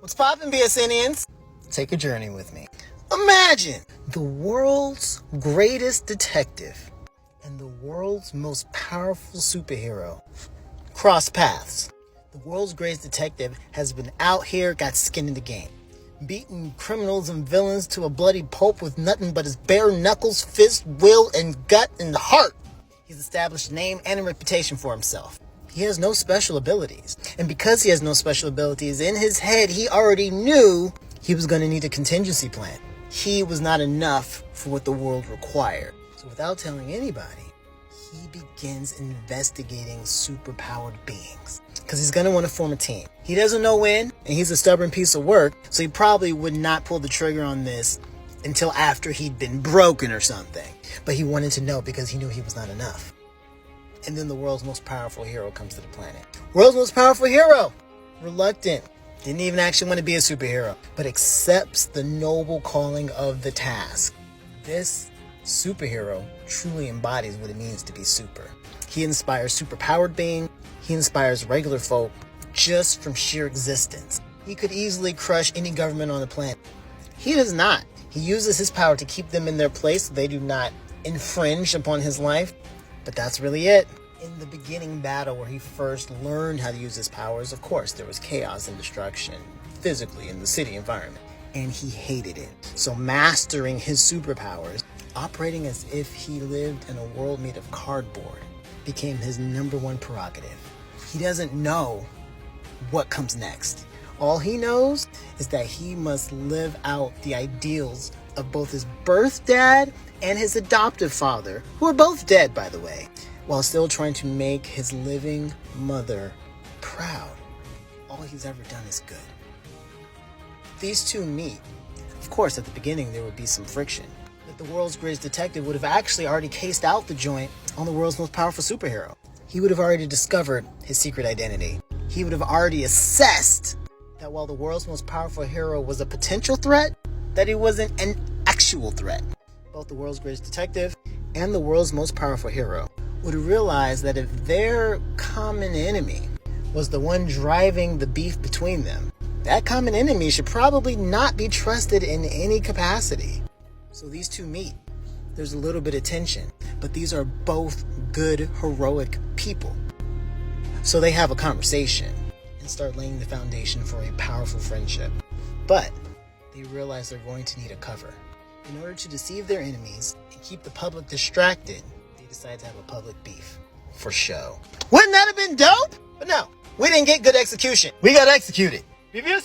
What's poppin', BSNians? Take a journey with me. Imagine the world's greatest detective and the world's most powerful superhero cross paths. The world's greatest detective has been out here, got skin in the game, beating criminals and villains to a bloody pulp with nothing but his bare knuckles, fist, will, and gut and heart. He's established a name and a reputation for himself. He has no special abilities. And because he has no special abilities, in his head, he already knew he was going to need a contingency plan. He was not enough for what the world required. So without telling anybody, he begins investigating superpowered beings. Because he's going to want to form a team. He doesn't know when, and he's a stubborn piece of work, so he probably would not pull the trigger on this until after he'd been broken or something. But he wanted to know because he knew he was not enough. And then the world's most powerful hero comes to the planet. World's most powerful hero, reluctant, didn't even actually want to be a superhero, but accepts the noble calling of the task. This superhero truly embodies what it means to be super. He inspires superpowered beings. He inspires regular folk just from sheer existence. He could easily crush any government on the planet. He does not. He uses his power to keep them in their place so they do not infringe upon his life. But that's really it. In the beginning battle where he first learned how to use his powers, of course, there was chaos and destruction physically in the city environment. And he hated it. So mastering his superpowers, operating as if he lived in a world made of cardboard, became his number one prerogative. He doesn't know what comes next. All he knows is that he must live out the ideals of both his birth dad and his adoptive father, who are both dead, by the way, while still trying to make his living mother proud. All he's ever done is good. These two meet. Of course, at the beginning, there would be some friction, but the world's greatest detective would have actually already cased out the joint on the world's most powerful superhero. He would have already discovered his secret identity. He would have already assessed that while the world's most powerful hero was a potential threat, that he wasn't an actual threat. Both the world's greatest detective and the world's most powerful hero would realize that if their common enemy was the one driving the beef between them, that common enemy should probably not be trusted in any capacity. So these two meet. There's a little bit of tension, but these are both good, heroic people. So they have a conversation and start laying the foundation for a powerful friendship. But they realize they're going to need a cover. In order to deceive their enemies and keep the public distracted, they decide to have a public beef for show. Wouldn't that have been dope? But no, we didn't get good execution. We got executed. BVS